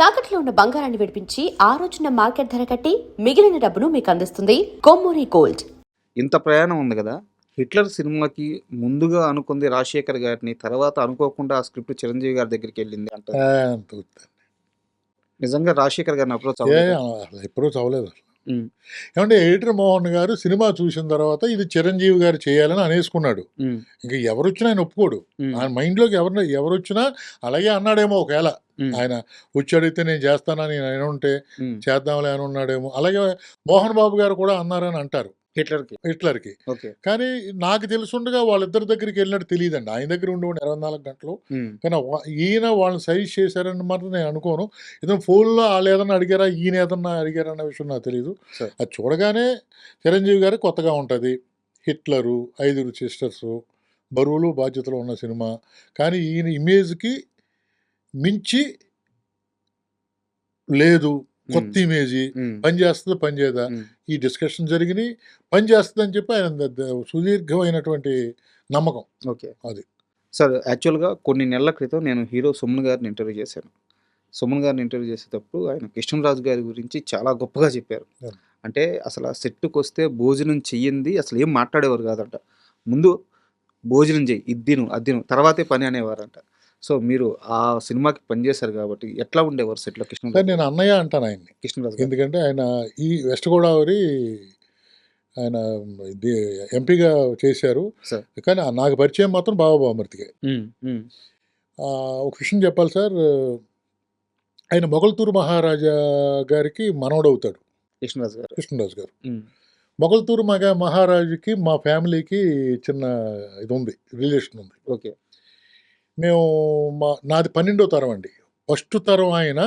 తాకట్లో ఉన్న బంగారాన్ని విడిపించి ఆ రోజున మార్కెట్ ధర కట్టి మిగిలిన డబ్బును మీకు అందిస్తుంది కొమ్మూరి గోల్డ్. ఇంత ప్రయాణం ఉంది కదా. హిట్లర్ సినిమాకి ముందుగా అనుకుంది రాజశేఖర్ గారిని, తర్వాత అనుకోకుండా ఆ స్క్రిప్ట్ చిరంజీవి గారి దగ్గరికి వెళ్ళింది అంటారు. అంత ఉత్త. నిజంగా రాజశేఖర్ గారిని అప్రోచ్ ఏ అవ్వలేదు. అసలు ఎప్పుడూ చదవలేదు అసలు. ఏమంటే ఎడిటర్ మోహన్ గారు సినిమా చూసిన తర్వాత ఇది చిరంజీవి గారు చేయాలని అనేసుకున్నాడు. ఇంకా ఎవరు వచ్చినా ఆయన ఒప్పుకోడు. ఆయన మైండ్లోకి ఎవరు వచ్చినా అలాగే అన్నాడేమో. ఒకవేళ ఆయన వచ్చి అడిగితే నేను చేస్తానని ఆయన ఉంటే చేద్దాంలే అని ఉన్నాడేమో. అలాగే మోహన్ బాబు గారు కూడా అన్నారని అంటారు హిట్లర్కి. ఓకే. కానీ నాకు తెలుసుండగా వాళ్ళిద్దరి దగ్గరికి వెళ్ళినట్టు తెలియదండి. ఆయన దగ్గర ఉండేవాడు 24 గంటలు. కానీ ఈయన వాళ్ళని సజెస్ట్ చేశారని మాత్రం నేను అనుకోను. ఏదైనా ఫోన్లో వాళ్ళు ఏదన్నా అడిగారా, ఈయన ఏదన్నా అడిగారా అన్న విషయం నాకు తెలియదు. అది చూడగానే చిరంజీవి గారు కొత్తగా ఉంటుంది. హిట్లరు, 5 సిస్టర్సు, బరువులు బాధ్యతలు ఉన్న సినిమా. కానీ ఈయన ఇమేజ్కి మించి లేదు, కొత్త ఇమేజీ, పని చేస్తుంది పని చేయదా, ఈ డిస్కషన్ జరిగినాయి. పని చేస్తుంది అని చెప్పి ఆయన సుదీర్ఘమైనటువంటి నమ్మకం. ఓకే. అది సార్, యాక్చువల్గా కొన్ని నెలల క్రితం నేను హీరో సుమన్ గారిని ఇంటర్వ్యూ చేశాను. సుమన్ గారిని ఇంటర్వ్యూ చేసేటప్పుడు ఆయన కృష్ణరాజు గారి గురించి చాలా గొప్పగా చెప్పారు. అంటే అసలు ఆ సెట్కి వస్తే భోజనం చెయ్యింది అసలు ఏం మాట్లాడేవారు కాదంట. ముందు భోజనం చెయ్యి, ఇద్దిను అద్దిను, తర్వాతే పని అనేవారంట. సో మీరు ఆ సినిమాకి పనిచేశారు కాబట్టి ఎట్లా ఉండేవారు సెట్లో కృష్ణరాజు? నేను అన్నయ్య అంటాను ఆయన్ని. కృష్ణరాజు ఎందుకంటే ఆయన ఈ వెస్ట్ గోదావరి ఆయన ఎంపీగా చేశారు. కానీ నాకు పరిచయం మాత్రం బాబామూర్తిగా. ఒక విషయం చెప్పాలి సార్, ఆయన మొగల్తూరు మహారాజా గారికి మనవడవుతాడు కృష్ణరాజు గారు. మొగల్తూరు మహారాజుకి మా ఫ్యామిలీకి చిన్న ఇది ఉంది, రిలేషన్ ఉంది. ఓకే. మేము నాది 12వ తరం అండి. ఫస్ట్ తరం ఆయన.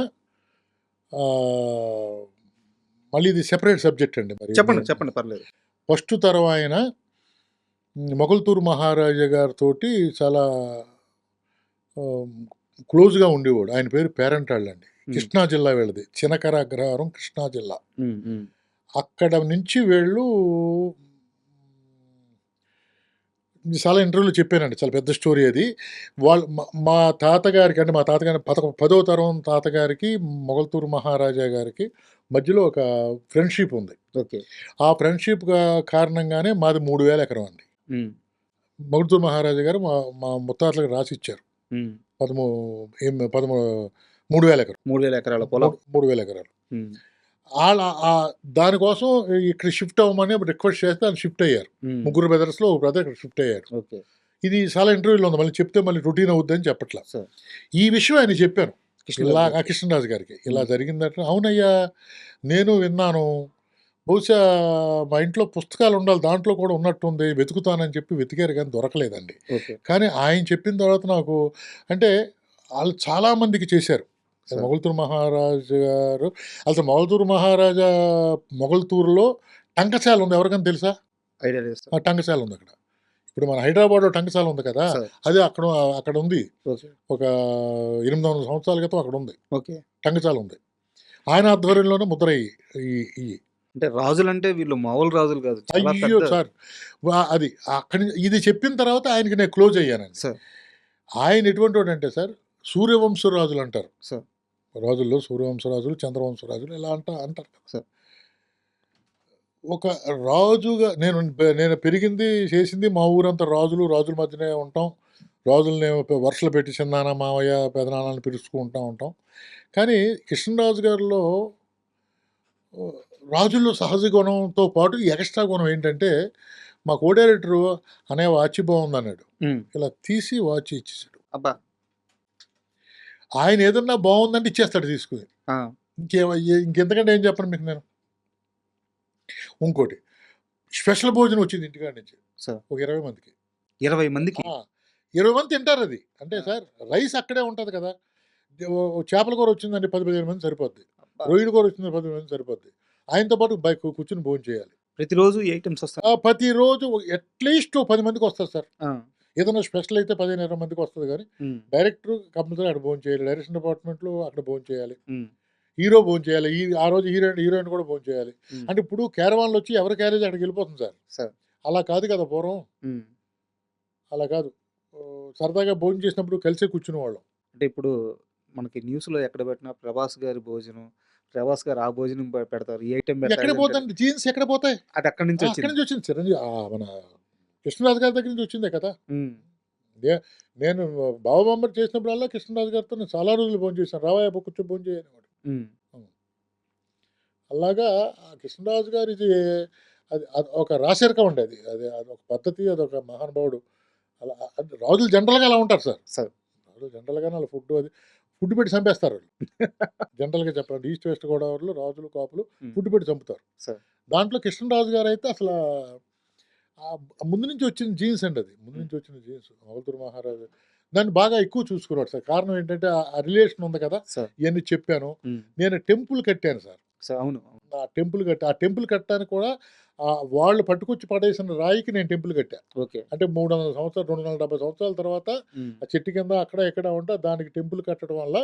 మళ్ళీ ఇది సెపరేట్ సబ్జెక్ట్ అండి. మరి చెప్పండి పర్లేదు. ఫస్ట్ తరం ఆయన మొగల్తూరు మహారాజా గారితో చాలా క్లోజ్గా ఉండేవాడు. ఆయన పేరు పేరంటాళ్ళు అండి. కృష్ణా జిల్లా వీళ్ళది, చినకర అగ్రహారం, కృష్ణా జిల్లా. అక్కడ నుంచి వీళ్ళు చాలా ఇంటర్వ్యూలో చెప్పానండి, చాలా పెద్ద స్టోరీ అది. మా తాతగారికి, అంటే మా తాతగారి 10వ తరం తాతగారికి మొగల్తూరు మహారాజా గారికి మధ్యలో ఒక ఫ్రెండ్షిప్ ఉంది. ఓకే. ఆ ఫ్రెండ్షిప్ కారణంగానే మాది 3000 ఎకరం అండి. మొగల్తూరు మహారాజా గారు మా ముత్తాతలకు రాసి ఇచ్చారు 3000 ఎకరం. 3000 ఎకరాల పొలం. 3000 ఎకరాలు. దానికోసం ఇక్కడ షిఫ్ట్ అవ్వమని రిక్వెస్ట్ చేస్తే ఆయన షిఫ్ట్ అయ్యారు. 3 బ్రదర్స్లో ఒక బ్రదర్ ఇక్కడ షిఫ్ట్ అయ్యారు. ఇది చాలా ఇంటర్వ్యూలో ఉంది, మళ్ళీ చెప్తే మళ్ళీ రొటీన్ అవుద్దని చెప్పట్లా. ఈ విషయం ఆయన చెప్పాను కృష్ణరాజు గారికి, ఇలా జరిగిందంటే అవునయ్యా నేను విన్నాను, బహుశా మా ఇంట్లో పుస్తకాలు ఉండాలి, దాంట్లో కూడా ఉన్నట్టుంది, వెతుకుతానని చెప్పి వెతికారు కానీ దొరకలేదండి. కానీ ఆయన చెప్పిన తర్వాత నాకు, అంటే వాళ్ళు చాలామందికి చేశారు. మొగల్తూరు మహారాజు గారు అసలు మొగల్తూరులో టంకశాల ఉంది, ఎవరికైనా తెలుసా? టంకశాల ఉంది అక్కడ. ఇప్పుడు మన హైదరాబాద్లో టంకశాల ఉంది కదా, అది అక్కడ ఉంది. ఒక 800 సంవత్సరాల క్రితం అక్కడ ఉంది టంకశాల ఉంది. ఆయన ఆధ్వర్యంలోనే ముద్రయ్యి. అంటే రాజులు అంటే వీళ్ళు మామూలు రాజులు కాదు. అయ్యో సార్, అది అక్కడి ఇది చెప్పిన తర్వాత ఆయనకి నేను క్లోజ్ అయ్యానండి. ఆయన ఎటువంటి వాడు అంటే సార్, సూర్యవంశరాజులు అంటారు సార్. రాజుల్లో సూర్యవంశరాజులు, చంద్రవంశరాజులు ఇలా అంటారు కదా సార్. ఒక రాజుగా నేను పెరిగింది చేసింది మా ఊరంతా రాజుల మధ్యనే ఉంటాం. రాజుల్ని వరుసలు పెట్టి చిన్నాన్న, మావయ్య, పెదనాన్నని పిలుచుకుంటూ ఉంటాం. కానీ కృష్ణరాజు గారిలో రాజుల్లో సహజ గుణంతో పాటు ఎక్స్ట్రా గుణం ఏంటంటే, మా కో-డైరెక్టరు అనే వాచ్ బాగుంది అన్నాడు. ఇలా తీసి వాచ్ ఇచ్చేసాడు. అబ్బా, ఆయన ఏదన్నా బాగుందంటే ఇచ్చేస్తాడు తీసుకుని. ఇంకెంతకంటే ఏం చెప్పను మీకు నేను. ఇంకోటి, స్పెషల్ భోజనం వచ్చింది ఇంటికాడ నుంచి ఒక 20 మందికి. 20 మందికి 20 మంది తింటారు అది. అంటే సార్ రైస్ అక్కడే ఉంటుంది కదా, చేపల కూర వచ్చిందండి 10-15 మంది సరిపోద్ది, రొయ్యల కూర వచ్చింది 10 మంది సరిపోద్ది. ఆయనతో పాటు బైక్ కూర్చుని భోజనం చేయాలి. ప్రతిరోజు ఐటమ్స్ వస్తాయి. ప్రతిరోజు అట్లీస్ట్ 10 మందికి వస్తారు సార్. ఏదైనా స్పెషల్ అయితే 15-20 మందికి వస్తుంది. కానీ డైరెక్టర్ కంపల్సరీ అక్కడ భోజనం చేయాలి, డైరెక్షన్ డిపార్ట్మెంట్లో అక్కడ భోజనం చేయాలి, హీరో భోజనం చేయాలి, ఆ రోజు హీరోయిన్ కూడా భోజనం చేయాలి. అంటే ఇప్పుడు క్యారవాన్లు వచ్చి ఎవరి క్యారేజ్ అక్కడికి వెళ్ళిపోతుంది సార్. అలా కాదు కదా పూర్వం, అలా కాదు. సరదాగా భోజనం చేసినప్పుడు కలిసే కూర్చునే వాళ్ళం. అంటే ఇప్పుడు మనకి న్యూస్‌లో ఎక్కడ పెట్టినా 'ప్రభాస్ గారి భోజనం', 'ప్రభాస్ గారు ఆ భోజనం పెడతారు. ఈ ఐటెమ్ ఎక్కడ పెడతారు. పోతాయండి జీన్స్ ఎక్కడ పోతాయి? అది అక్కడి నుంచి అక్కడి వచ్చింది. నుంచి వచ్చింది చిరంజీవి మన కృష్ణరాజు గారి దగ్గర నుంచి వచ్చిందే కదా! హ్మ్. నే నేను బావబామ్మర్ చేసినప్పుడల్లా కృష్ణరాజు గారితో నేను చాలా రోజులు భోంచేశాను. రావయ్య కూర్చో భోంచేయి అనేవాడు. హ్మ్. అలాగా ఆ కృష్ణరాజు గారిది అది అది ఒక రాశరికం అండి అది. అదొక పద్ధతి, అదొక మహానుభావుడు. అలా అది రాజులు జనరల్‌గా అలా ఉంటారు సార్. సార్. రాజులు జనరల్‌గానే ఆళ్ళ ఫుడ్ పెట్టి చంపేస్తారు వాళ్ళు. జనరల్‌గా చెప్పాలంటే ఈస్ట్ వెస్ట్ గోదావరిలో రాజులు, కాపులు హ్మ్. ఫుడ్ పెట్టి చంపుతారు. సార్. దాంట్లో కృష్ణరాజు గారైతే అసలా ముందు నుంచి వచ్చిన జీన్స్ అండి అది. ముందు నుంచి వచ్చిన జీన్స్. మొగల్తూరు మహారాజు దాన్ని బాగా ఎక్కువ చూసుకునేవాడు సార్. కారణం ఏంటంటే ఆ రిలేషన్ ఉంది కదా! సార్. ఇయన్నీ చెప్పాను. హ్మ్. నేను టెంపుల్ కట్టాను సార్. సార్. అవును. ఆ టెంపుల్ కట్టడానికి కూడా వాళ్ళు పట్టుకొచ్చి పడేసిన రాయికి నేను టెంపుల్ కట్టా. ఓకే. అంటే 300 సంవత్సరాలు, 270 సంవత్సరాల తర్వాత హ్మ్. ఆ చెట్టు కింద అక్కడ ఇక్కడ ఉంటే దానికి టెంపుల్ కట్టడం వల్ల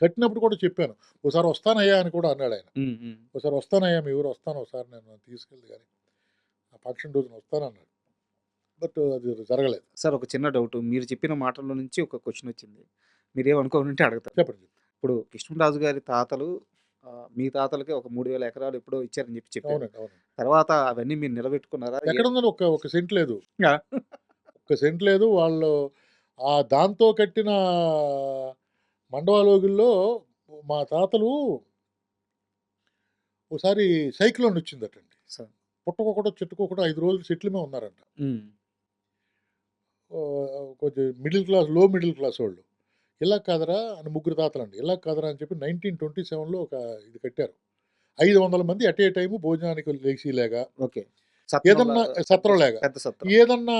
కట్టినప్పుడు కూడా చెప్పాను. "ఓసారి వస్తానయ్యా" అని కూడా అన్నాడాయన. హ్మ్. హ్మ్. "ఓసారి వస్తానయ్యా మీ ఊరు వస్తాను. ఒకసారి నన్ను తీసుకెళ్ళి గాని ఆ ఫంక్షన్ రోజున వస్తానన్నాడు." బట్ అది జరగలేదు. సార్ ఒక చిన్న డౌటు. మీరు చెప్పిన మాటల్లో నుంచి ఒక క్వెషన్ వచ్చింది. మీరేమనుకోనుంటే అడుగుతాను. చెప్పండి. ఇప్పుడు కృష్ణరాజు గారి తాతలు మీ తాతలకి ఒక 3000 ఎకరాలు ఎప్పుడో ఇచ్చారని చెప్పారు. అవునండి. అవునండి. తర్వాత అవన్నీ మీరు నిలబెట్టుకున్నారా? ఎక్కడుందండి ఒక సెంట్ లేదు. ఆ! ఒక్క సెంట్ లేదు. వాళ్ళు దాంతో కట్టిన మండవాలోగిల్లో మా తాతలు ఓసారి సైక్లోన్ వచ్చిందటండి. సార్. పుట్టకొకటో, చెట్టుకొకటో 5 రోజులు సెటిల్ మీద ఉన్నారంట. హ్మ్. కొంచెం లో మిడిల్ క్లాస్ వాళ్ళు. ఇలా కాదురా అని ముగ్గురు తాతలండి. ఇలా కాదురా అని చెప్పి 1927లో ఒక ఇది కట్టారు. 500 మంది ఎట్ ఏ టైమ్ భోజనానికి లేచిలాగా, ఓకే. ఏదన్నా సత్రంలాగా, పెద్ద సత్రం. ఏదన్నా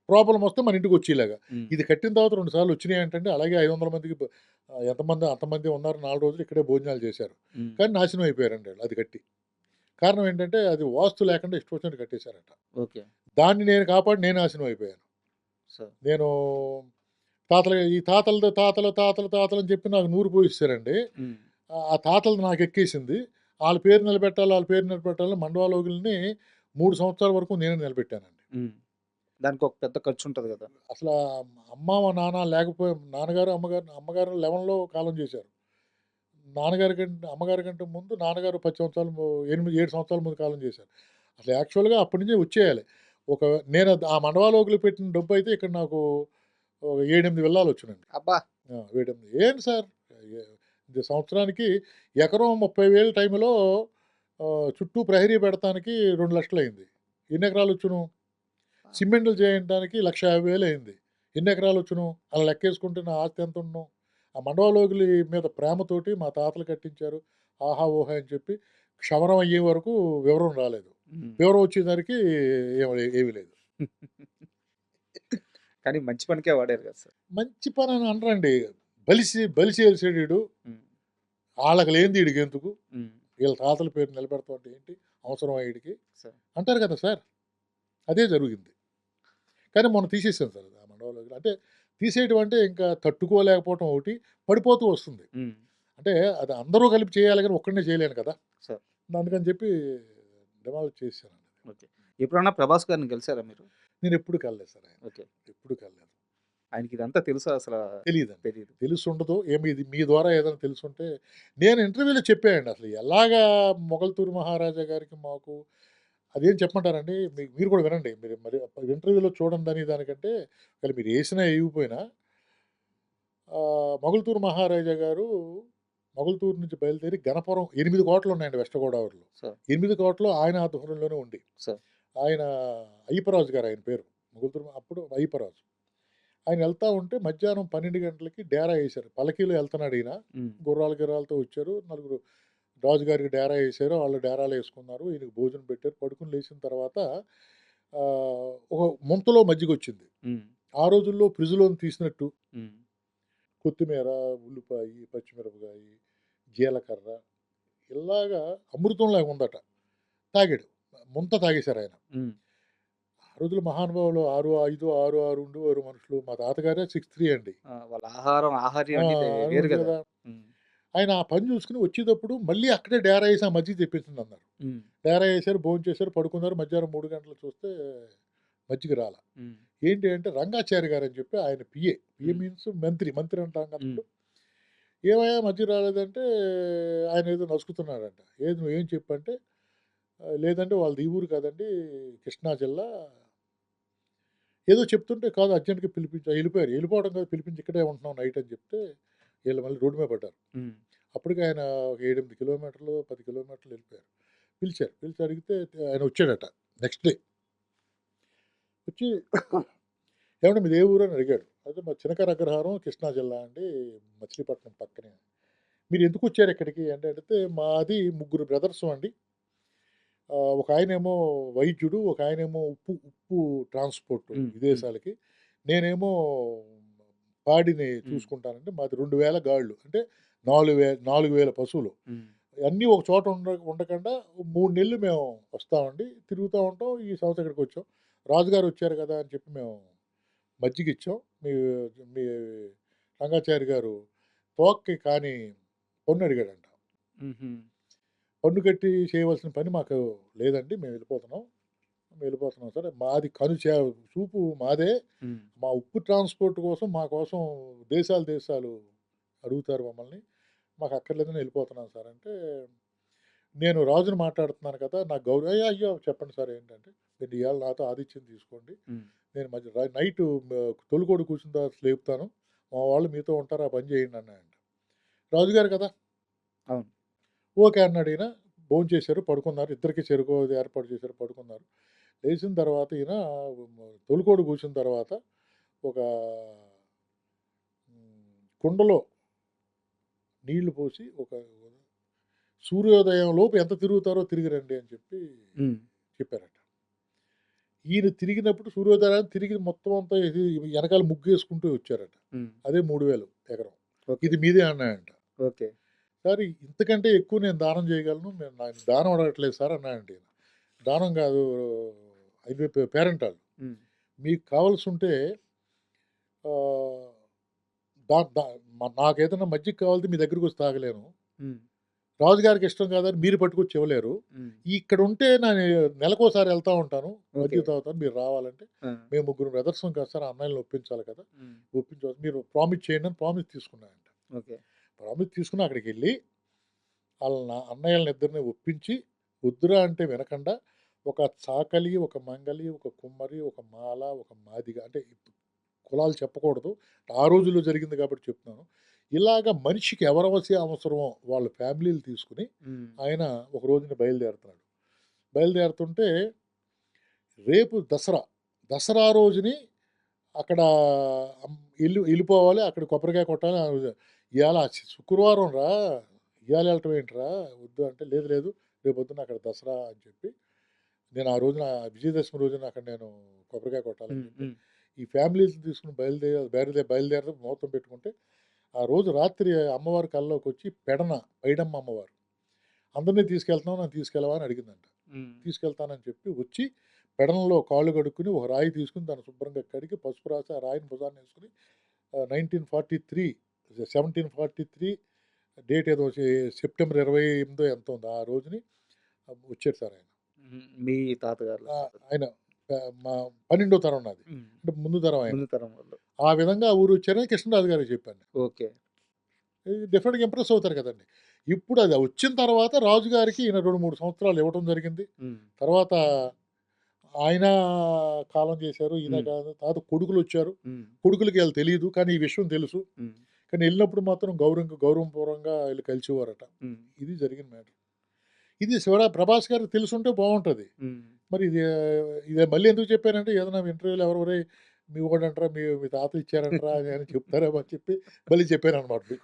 ప్రాబ్లమ్ వస్తే మన ఇంటికొచ్చేలాగా. హ్మ్. ఇది కట్టిన తర్వాత 2 సార్లు వచ్చినాయంటండి. అలాగే 500 మందికి ఎంతమంది అంతమంది ఉన్నారు. 4 రోజులు ఇక్కడే భోజనాలు చేశారు. హ్మ్. కానీ నాశనం అయిపోయారండి ఆళ్ళు అది కట్టి. కారణం ఏంటంటే అది వాస్తు లేకుండా ఇష్టం వచ్చినట్టు కట్టేశారట. ఓకే. దాన్ని నేను కాపాడి నేను నాశనం అయిపోయాను. సార్. నేను ఈ తాతలు అని చెప్పి నాకు నూరు పోయిస్తారండి. హ్మ్. ఆ తాతలు నాకెక్కేసింది. ఆళ్ళ పేరు నిలబెట్టాలని మండవాలోగుల్ని 3 సంవత్సరాల వరకు నేనే నిలబెట్టానండి. హ్మ్. దానికి ఒక పెద్ద ఖర్చుంటది గదా! అసలా నాన్న నాన్నగారు, అమ్మగారు 11లో కాలం చేశారు. అమ్మగారి కంటే ముందు నాన్నగారు 10 సంవత్సరాలు 7 సంవత్సరాల ముందు కాలం చేశారు. అసలు యాక్చువల్‌గా అప్పటి నుంచే వచ్చేయాలి. ఒక నేను ఆ మండవాలోగులు పెట్టిన డబ్బయితే ఇక్కడ నాకు ఒక 7, 8 విల్లాలొచ్చునండి. అబ్బా! 7, 8 ఏంటి సార్ ఎ ఇది సంవత్సరానికి ఎకరం 30,000 టైంలో చుట్టూ ప్రహరీ పెడతానికి 2,00,000 అయింది. ఎన్ని ఎకరాలొచ్చును? సిమెంట్‌లు చేయడానికి 1,50,000 అయింది. ఎన్ని ఎకరాలొచ్చును? అలా లెక్కేసుకుంటే నా ఆస్తి ఎంతుండును? ఆ మండవలోగులి మీద ప్రేమతోటి మా తాతలు కట్టించారు. ఆహా! ఓహా! అని చెప్పి క్షవరం అయ్యే వరకు వివరం రాలేదు. హ్మ్. వివరం వచ్చేసరికి ఏమీ లేదు. కానీ మంచి పనికే వాడారు గదా సార్. మంచి పనని అనరండి. బలిసేసాడు ఈడు. హ్మ్. ఆళ్ళకి లేనిది ఈడికెందుకు? హ్మ్. వీళ్ళ తాతల పేరు నిలబెడతాం అంటే ఏంటి? అవసరమా ఈడికి? సార్. అంటారు కదా సార్! అదే జరిగింది. కానీ మొన్న తీసేసాం సార్ ఆ మండపంలో. అంటే తీసేయడం అంటే ఇంకా తట్టుకోలేకపోవటం ఒకటి, పడిపోతూ వస్తుంది. హ్మ్. అంటే అది అందరూ కలిపి చేయాలి గానీ ఒక్కడినే చేయలేను కదా! సార్. అందుకని చెప్పి డిమాలిష్ చేసేసానండి. ఓకే. ఎప్పుడన్నా 'ప్రభాస్' గారిని కలిసారా మీరు? నేనెప్పుడు కలలేదు సార్ ఆయన. ఓకే. ఎప్పుడు కలలేదు. ఆయనకి ఇదంతా తెలుసా అసలా? తెలీదండి. తెలీదు. తెలిసుండదు. ఇది మీ ద్వారా ఏదైనా తెలిసుంటే నేను ఇంటర్వ్యూలో చెప్పానండి అసలు ఎలాగా మొగల్తూరు మహారాజా గారికి మాకు అదేం చెప్పమంటారండి? మీరు కూడా వినండి. మీరు మరి ఇంటర్వ్యూలో చూడండి దానికంటే ఒకవేళ మీరు ఏసినా ఏయకపోయినా మొగల్తూరు మహారాజా గారు మొగల్తూరు నుంచి బయలుదేరి గణపురం 8 కోటలున్నాయండి వెస్ట్ గోదావరిలో. సార్. 8 కోటలు ఆయన ఆధ్వర్యంలోనే ఉండి. సార్. ఆయన అయ్యప్పరాజు గారు ఆయన పేరు. మొగల్తూరు అప్పుడు అయ్యప్పరాజు. ఆయన ఎళ్తా ఉంటే మధ్యాహ్నం 12 గంటలకి డేరా యేశారు. పల్లకీలో ఎళ్తున్నాడు ఈయన. హ్మ్. గిర్రాలతో వచ్చారు. నలుగురు రాజుగారికి డేరా యేశారు. వాళ్ళు డేరాలో యేసుకున్నారు. ఈయనకి భోజనం పెట్టారు. పడుకొని లేచిన తర్వాత ఒక ముంతలో మజ్జిగొచ్చింది. హ్మ్. ఆ రోజుల్లో ఫ్రిడ్జ్‌లోంచి తీసినట్టు హ్మ్. కొత్తిమీర, ఉల్లిపాయి, పచ్చిమిరపకాయి, జీలకర్ర ఇలాగా అమృతంలాగా ఉందట. తాగాడు. ముంత తాగేశారాయన. హ్మ్. ఆ రోజుల్లో మహానుభావులు 6'5", 6'6" ఉండేవారు మనుషులు. మా తాతగారే 6'3" అండి. ఆ! వాళ్ళ ఆహార్యం ఆ! అన్నీ అని వేరు ఉంది గదా! గదా! హ్మ్. ఆయన ఆ పని చూసుకొని వచ్చేటప్పుడు మళ్ళీ అక్కడే డేరా ఏసి ఆ మజ్జిగ తెప్పించండన్నారు. హ్మ్. డేరా ఏసారు, భోంచేశారు, పడుకున్నారు. మధ్యాహ్నం 3 గంటలకు చూస్తే మజ్జిగ రాల. ఉమ్, ఏంటి అంటే రంగాచారి గారు అని చెప్పి ఆయన పిఏ ఉమ్, మీన్స్ మంత్రి అంటాం కదా ఉమ్, ఇప్పుడు. ఏమయ్యా మజ్జిగ రాలేదంటే ఆయన ఏదో నసుకుతున్నాడంట. ఏది నువ్వేం చెప్పంటే లేదంటే వాళ్ళది ఈ ఊరు కాదండి, కృష్ణా జిల్లా ఏదో చెప్తుంటే కాదు అర్జెంట్గా వెళ్ళిపోయారు. వెళ్ళిపోవడం కాదు, పిలిపించి ఇక్కడే ఉంటున్నాం నైట్ అని చెప్తే వీళ్ళు మళ్ళీ రోడ్డు మీద పడ్డారు. ఉమ్, అప్పటికి ఆయన ఒక 7-8 కిలోమీటర్లు 10 కిలోమీటర్లు వెళ్ళిపోయారు. పిలిచి అడిగితే ఆయన వచ్చాడట నెక్స్ట్ డే. వచ్చి ఏమంటే మీది ఏ ఊరు అని అడిగాడు. అయితే మా చినకర అగ్రహారం కృష్ణా జిల్లా అండి, మచిలీపట్నం పక్కనే. మీరు ఎందుకు వచ్చారు ఇక్కడికి అంటే అడిగితే మాది 3 బ్రదర్స్ అండి. ఒక ఆయనేమో వైద్యుడు, ఒక ఆయనేమో ఉప్పు ట్రాన్స్‌పోర్ట్ ఉమ్, విదేశాలకి. నేనేమో పాడిని ఉమ్, చూసుకుంటానండి. మాది 2000 గాళ్ళు. అంటే 4,000 పశువులు. ఉమ్, అన్నీ ఒక చోట ఉండకుండా 3 నెలలు మేము వస్తామండి. తిరుగుతా ఉంటాం. ఈ సంవత్సరం ఇక్కడికొచ్చాం. రాజుగారు వచ్చారు కదా! అని చెప్పి మేము మజ్జిగిచ్చాం. మీ మీ రంగాచారి గారు తోక్కి కానీ పన్ను అడిగాడంట. ఉమ్, పన్ను కట్టి చేయవలసిన పని మాకు లేదండి. మేము వెళ్ళిపోతున్నాం సార్. మాది చూపు మాదే. ఉమ్, మా ఉప్పు ట్రాన్స్‌పోర్ట్ కోసం మా కోసం దేశాలు అడుగుతారు మమ్మల్ని. మాకు అక్కర్లేదని వెళ్ళిపోతున్నాం సార్ అంటే, నేను రాజుని మాట్లాడుతున్నాను కదా! నాకు అయ్యో! చెప్పండి సార్ ఏంటంటే, మీరు ఇయాల నాతో ఆతిథ్యం తీసుకోండి. ఉమ్, నేను నైటు తొలికోడి కూర్చున్న తర్వాత లేపుతాను. మా వాళ్ళు మీతో ఉంటారు. ఆ పని చేయండి అన్నాడంట. రాజుగారు కదా! అవును. ఓకే అన్నాడు ఈయన. భోంచేశారు, పడుకున్నారు. ఇద్దరికీ చెరుకు అది ఏర్పాటు చేశారు, పడుకున్నారు. లేచిన తర్వాత ఈయన తొలికోడి కూర్చున్న తర్వాత ఒక కుండలో నీళ్లు పోసి సూర్యోదయం లోపు ఎంత తిరుగుతారో తిరిగి రండి అని చెప్పి ఉమ్, చెప్పారట. ఈయన తిరిగినప్పుడు సూర్యోదయానికి తిరిగి మొత్తం అంతా ఇది వెనకాల ముగ్గేసుకుంటూ వచ్చారట. ఉమ్, అదే 3000 ఎకరం. ఓకే. ఇది మీదే అన్నాడంట. ఓకే. సార్ ఇంతకంటే ఎక్కువ నేను దానం చేయగలను. నాకు దానం అడగట్లేదు సార్ అన్నాడంట ఈయన. దానం కాదు ఇది పేరెంట్ ఆళ్ళు. ఉమ్, మీకు కావాల్సుంటే ఆహ్, దా దా నాకేదైనా మజ్జిగ కావాలంటే మీ దగ్గరికొచ్చి తాగలేను. ఉమ్, రాజుగారికి ఇష్టం కాదని మీరు పట్టుకొచ్చి ఇవ్వలేరు. ఉమ్, ఇక్కడ ఉంటే నెలకోసారి వెళ్తా ఉంటాను. మజ్జిగ ఓకే. తాగుతాను. మీరు రావాలంటే ఆ, మేము 3 బ్రదర్సం కదా సార్! అన్నయ్యలని ఒప్పించాలి కదా! ఉమ్, మీరు ప్రామిస్ చేయండి అని ప్రామిస్ తీసుకున్నాడంట. ఓకే. ప్రామిస్ తీసుకొని అక్కడికెళ్ళి ఆళ్ళ అన్నయ్యలనిద్దరిని ఒప్పించి, వద్దురా అంటే వినకుండా ఒక చాకలి, ఒక మంగలి, ఒక కుమ్మరి, ఒక మాల, ఒక మాదిగ అంటే కులాలు చెప్పకూడదు. ఆ రోజుల్లో జరిగింది కాబట్టి చెప్తున్నాను. ఇలాగ మనిషికి ఎవరవసి అవసరమో వాళ్ళ ఫ్యామిలీలు తీసుకొని ఉమ్, ఆయన ఒక రోజున బయలుదేరుతున్నాడు. బయలుదేరుతుంటే రేపు దసరా. దసరా రోజుని అక్కడ ఎళ్ళిపోవాలి. అక్కడ కొబ్బరికాయ కొట్టాలి. ఇయాల శుక్రవారం రా! ఇయాల ఎళ్ళటం ఏంట్రా? వద్దు అంటే, లేదు రేపొద్దున అక్కడ దసరా అని చెప్పి, నేను ఆ రోజున విజయదశమి రోజున అక్కడ నేను కొబ్బరికాయ కొట్టాలని ఉమ్, చెప్పి, ఉమ్, ఈ ఫ్యామిలీస్‌ని తీసుకొని బయలుదేరడం ముహూర్తం పెట్టుకుంటే, ఆ రోజు రాత్రి అమ్మవారి కల్లోకొచ్చి పైడమ్మ అమ్మవారు. అందరిని తీసుకెళ్తున్నావా? నన్ను తీసుకెళ్ళవా? అని అడిగిందంట. ఉమ్, తీసుకెళ్తానని చెప్పి వచ్చి పెడనలో కాళ్ళు కడుక్కొని ఒక రాయి తీసుకొని దాన్ని శుభ్రంగా కడిగి పసుపు రాసి ఆ రాయిని భుజాన్నేసుకొని 1943 1743 డేట్ ఏదో సెప్టెంబర్ 28 ఎంతో ఉంది. ఆ రోజుని వచ్చారు సార్ ఆయన. ఉమ్, మీ తాతగారు. ఆయన మా 12వ తరం నాది. ఉమ్, అంటే ముందు తరం ఆయన. ముందు తరం వాళ్ళు. ఆ విధంగా ఆ ఊరు వచ్చారని కృష్ణరాజు గారికి చెప్పాను. ఓకే. డెఫినెట్‌గా ఇంప్రెస్ అవుతారు కదండీ! ఇప్పుడు అది వచ్చిన తర్వాత రాజుగారికి ఈయన 2, 3 సంవత్సరాలు ఇవ్వటం జరిగింది. ఉమ్, తర్వాత ఆయన కాలం చేశారు. ఈయన ఉమ్, కాలం తర్వాత కొడుకులొచ్చారు. ఉమ్, కొడుకులకి ఆళ్ళు తెలీదు. కానీ ఈ విషయం తెలుసు. ఉమ్, కానీ ఎళ్ళినప్పుడు మాత్రం గౌరవపూర్వకంగా ఎళ్లి కలిసేవారట. ఉమ్, ఇది జరిగిన మ్యాటర్. ఇది ప్రభాస్ గారికి తెలిసుంటే బావుంటది. ఉమ్. మరి ఇది మళ్ళీ ఎందుకు చెప్పానంటే ఏదైనా ఇంటర్వ్యూలో ఎవరు "ఒరేయ్! మీ వోడంటరా మీ తాత ఇచ్చారంటరా" అని చెప్తారేమో అని చెప్పి మళ్ళీ చెప్పాననమాట మీకు.